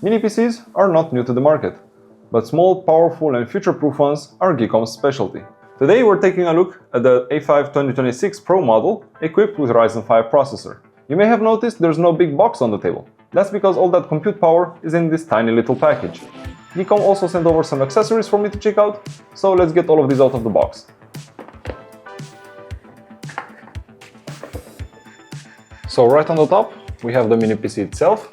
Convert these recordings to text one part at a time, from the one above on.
Mini PCs are not new to the market, but small, powerful and future-proof ones are GEEKOM's specialty. Today we're taking a look at the A5 2026 Pro model equipped with Ryzen 5 processor. You may have noticed there's no big box on the table. That's because all that compute power is in this tiny little package. GEEKOM also sent over some accessories for me to check out, so let's get all of these out of the box. So right on the top we have the mini PC itself.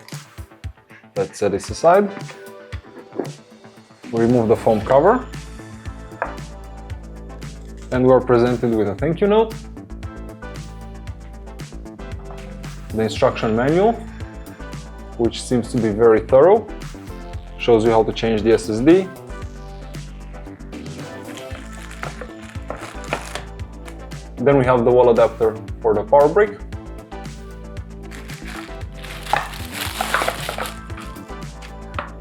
Let's set this aside. We remove the foam cover and we are presented with a thank you note, the instruction manual, which seems to be very thorough, shows you how to change the SSD, then we have the wall adapter for the power brick,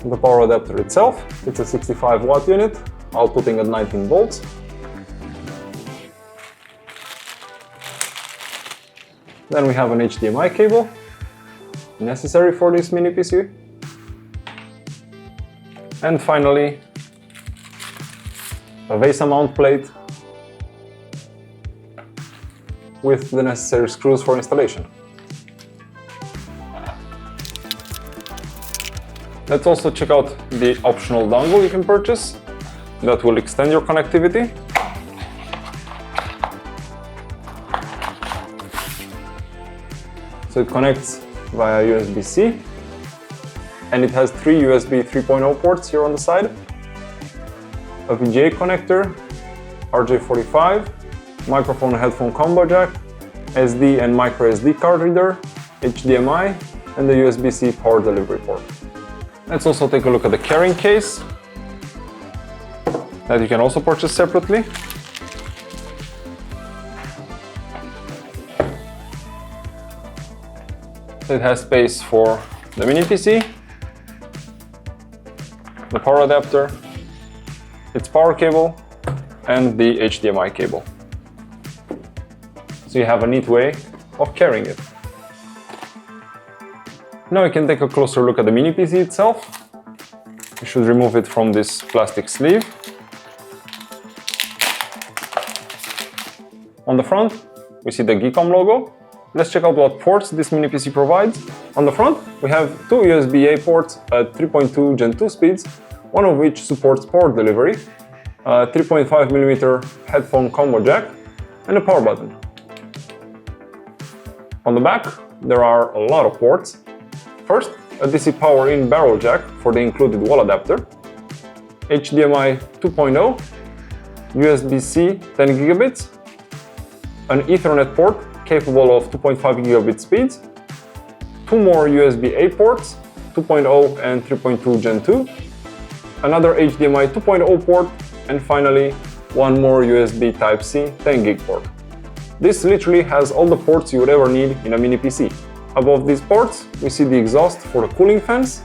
the power adapter itself, it's a 65 watt unit, outputting at 19 volts. Then we have an HDMI cable, necessary for this mini PC. And finally, a VESA mount plate with the necessary screws for installation. Let's also check out the optional dongle you can purchase that will extend your connectivity. So it connects via USB-C and it has 3 USB 3.0 ports here on the side, a VGA connector, RJ45, microphone headphone combo jack, SD and micro SD card reader, HDMI and the USB-C power delivery port. Let's also take a look at the carrying case that you can also purchase separately. It has space for the mini PC, the power adapter, its power cable and the HDMI cable. So you have a neat way of carrying it. Now we can take a closer look at the mini PC itself. You should remove it from this plastic sleeve. On the front, we see the GEEKOM logo. Let's check out what ports this mini PC provides. On the front, we have two USB-A ports at 3.2 Gen 2 speeds, one of which supports power delivery, a 3.5mm headphone combo jack, and a power button. On the back, there are a lot of ports. First, a DC power in barrel jack for the included wall adapter, HDMI 2.0, USB-C 10 gigabits, an Ethernet port capable of 2.5 gigabit speeds, two more USB-A ports, 2.0 and 3.2 Gen 2, another HDMI 2.0 port, and finally one more USB Type-C 10 gig port. This literally has all the ports you would ever need in a mini PC. Above these ports, we see the exhaust for the cooling fans.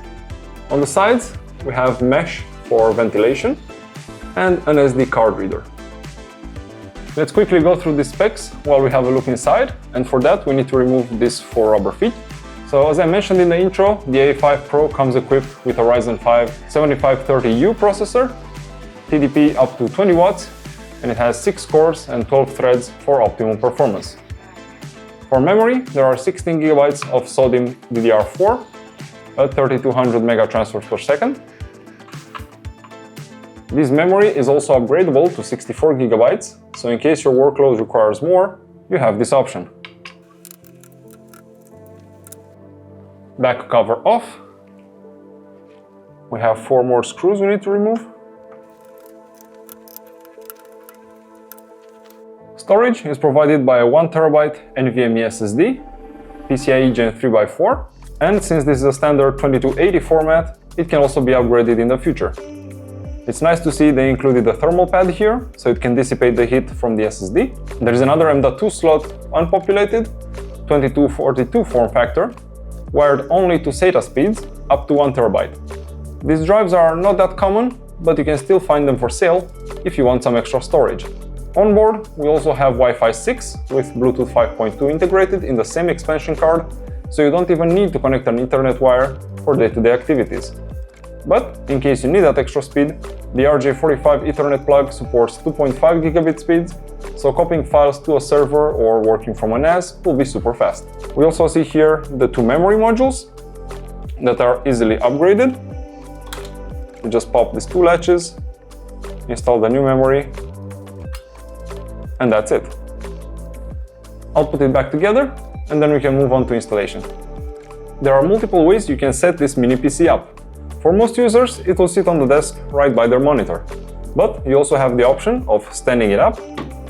On the sides, we have mesh for ventilation and an SD card reader. Let's quickly go through the specs while we have a look inside, and for that we need to remove these 4 rubber feet. So as I mentioned in the intro, the A5 Pro comes equipped with a Ryzen 5 7530U processor, TDP up to 20 watts, and it has 6 cores and 12 threads for optimum performance. For memory, there are 16 GB of SODIMM DDR4 at 3200 mega transfers per second. This memory is also upgradable to 64 GB, so in case your workload requires more, you have this option. Back cover off. We have 4 more screws we need to remove. Storage is provided by a 1TB NVMe SSD, PCIe Gen 3x4, and since this is a standard 2280 format, it can also be upgraded in the future. It's nice to see they included a thermal pad here, so it can dissipate the heat from the SSD. There is another M.2 slot, unpopulated, 2242 form factor, wired only to SATA speeds, up to 1 TB. These drives are not that common, but you can still find them for sale if you want some extra storage. On board, we also have Wi-Fi 6 with Bluetooth 5.2 integrated in the same expansion card, so you don't even need to connect an Ethernet wire for day-to-day activities. But in case you need that extra speed, the RJ45 Ethernet plug supports 2.5 gigabit speeds, so copying files to a server or working from a NAS will be super fast. We also see here the two memory modules that are easily upgraded. You just pop these two latches, install the new memory, and that's it. I'll put it back together and then we can move on to installation. There are multiple ways you can set this mini PC up. For most users, it will sit on the desk right by their monitor. But you also have the option of standing it up,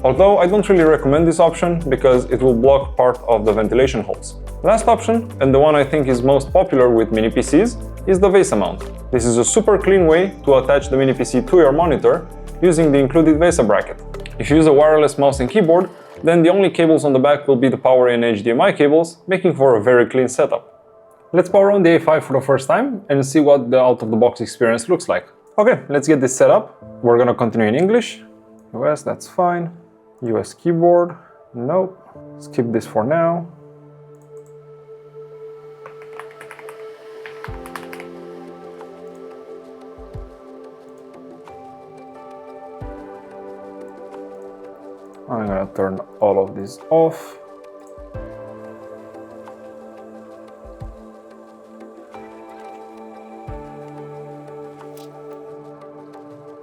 although I don't really recommend this option because it will block part of the ventilation holes. Last option, and the one I think is most popular with mini PCs, is the VESA mount. This is a super clean way to attach the mini PC to your monitor using the included VESA bracket. If you use a wireless mouse and keyboard, then the only cables on the back will be the power and HDMI cables, making for a very clean setup. Let's power on the A5 for the first time and see what the out-of-the-box experience looks like. Okay, let's get this set up. We're gonna continue in English. US, that's fine. US keyboard, nope. Skip this for now. I'm gonna turn all of this off.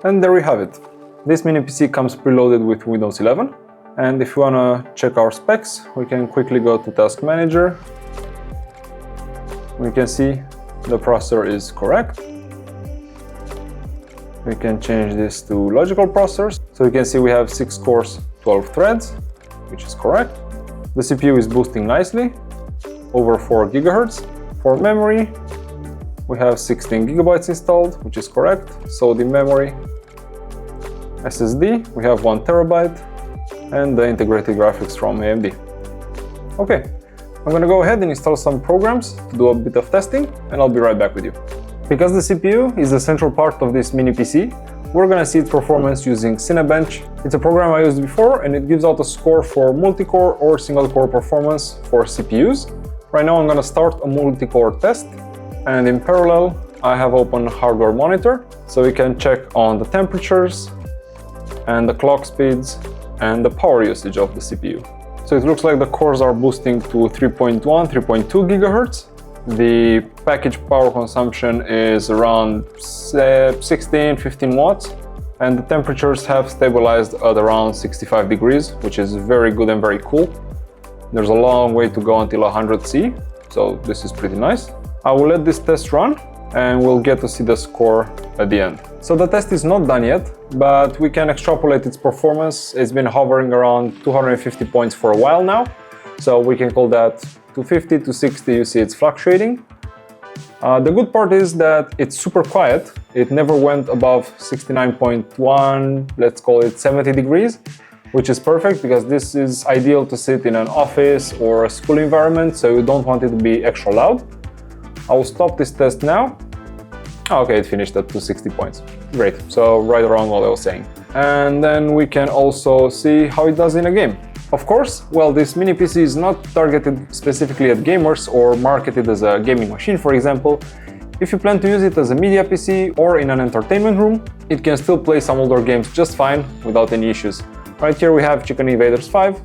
And there we have it. This mini PC comes preloaded with Windows 11. And if you wanna check our specs, we can quickly go to Task Manager. We can see the processor is correct. We can change this to logical processors. So you can see we have 6 cores, 12 threads, which is correct. The CPU is boosting nicely, over 4 GHz. For memory, we have 16 GB installed, which is correct. So the memory, SSD, we have 1 TB, and the integrated graphics from AMD. Okay, I'm gonna go ahead and install some programs to do a bit of testing, and I'll be right back with you. Because the CPU is a central part of this mini PC, we're gonna see its performance using Cinebench. It's a program I used before, and it gives out a score for multi-core or single-core performance for CPUs. Right now I'm gonna start a multi-core test, and in parallel I have open hardware monitor, so we can check on the temperatures and the clock speeds and the power usage of the CPU. So it looks like the cores are boosting to 3.1, 3.2 GHz. The package power consumption is around 16, 15 watts, and the temperatures have stabilized at around 65 degrees, which is very good and very cool. There's a long way to go until 100 C, so this is pretty nice. I will let this test run and we'll get to see the score at the end. So the test is not done yet, but we can extrapolate its performance. It's been hovering around 250 points for a while now, so we can call that 250 to 60, you see it's fluctuating. The good part is that it's super quiet. It never went above 69.1, let's call it 70 degrees, which is perfect because this is ideal to sit in an office or a school environment, so you don't want it to be extra loud. I will stop this test now. Okay, it finished at 260 points. Great, so right around what I was saying. And then we can also see how it does in a game. Of course, well, this mini PC is not targeted specifically at gamers or marketed as a gaming machine, for example. If you plan to use it as a media PC or in an entertainment room, it can still play some older games just fine without any issues. Right here we have Chicken Invaders 5.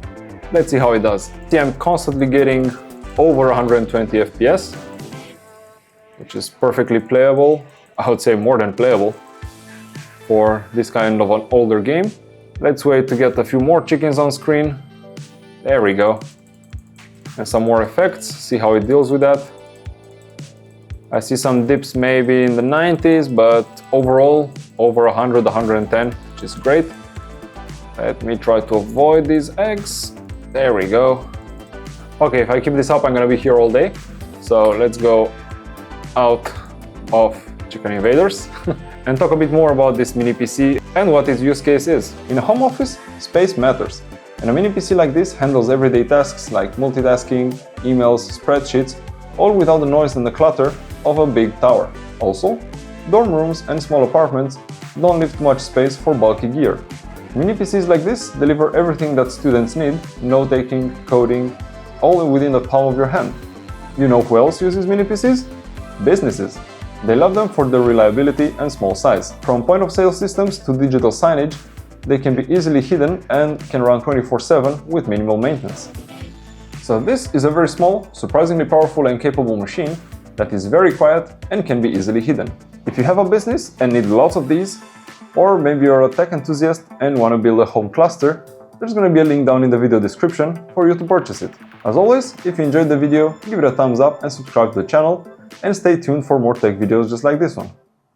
Let's see how it does. See, I'm constantly getting over 120 FPS, which is perfectly playable. I would say more than playable for this kind of an older game. Let's wait to get a few more chickens on screen. There we go. And some more effects, see how it deals with that. I see some dips maybe in the 90s, but overall over 100, 110, which is great. Let me try to avoid these eggs. There we go. Okay, if I keep this up, I'm gonna be here all day. So let's go out of Chicken Invaders and talk a bit more about this mini PC and what its use case is. In a home office, space matters. And a mini PC like this handles everyday tasks like multitasking, emails, spreadsheets, all without the noise and the clutter of a big tower. Also, dorm rooms and small apartments don't lift much space for bulky gear. Mini PCs like this deliver everything that students need, note-taking, coding, all within the palm of your hand. You know who else uses mini PCs? Businesses. They love them for their reliability and small size. From point-of-sale systems to digital signage, they can be easily hidden and can run 24/7 with minimal maintenance. So this is a very small, surprisingly powerful and capable machine that is very quiet and can be easily hidden. If you have a business and need lots of these, or maybe you're a tech enthusiast and want to build a home cluster, there's going to be a link down in the video description for you to purchase it. As always, if you enjoyed the video, give it a thumbs up and subscribe to the channel, and stay tuned for more tech videos just like this one.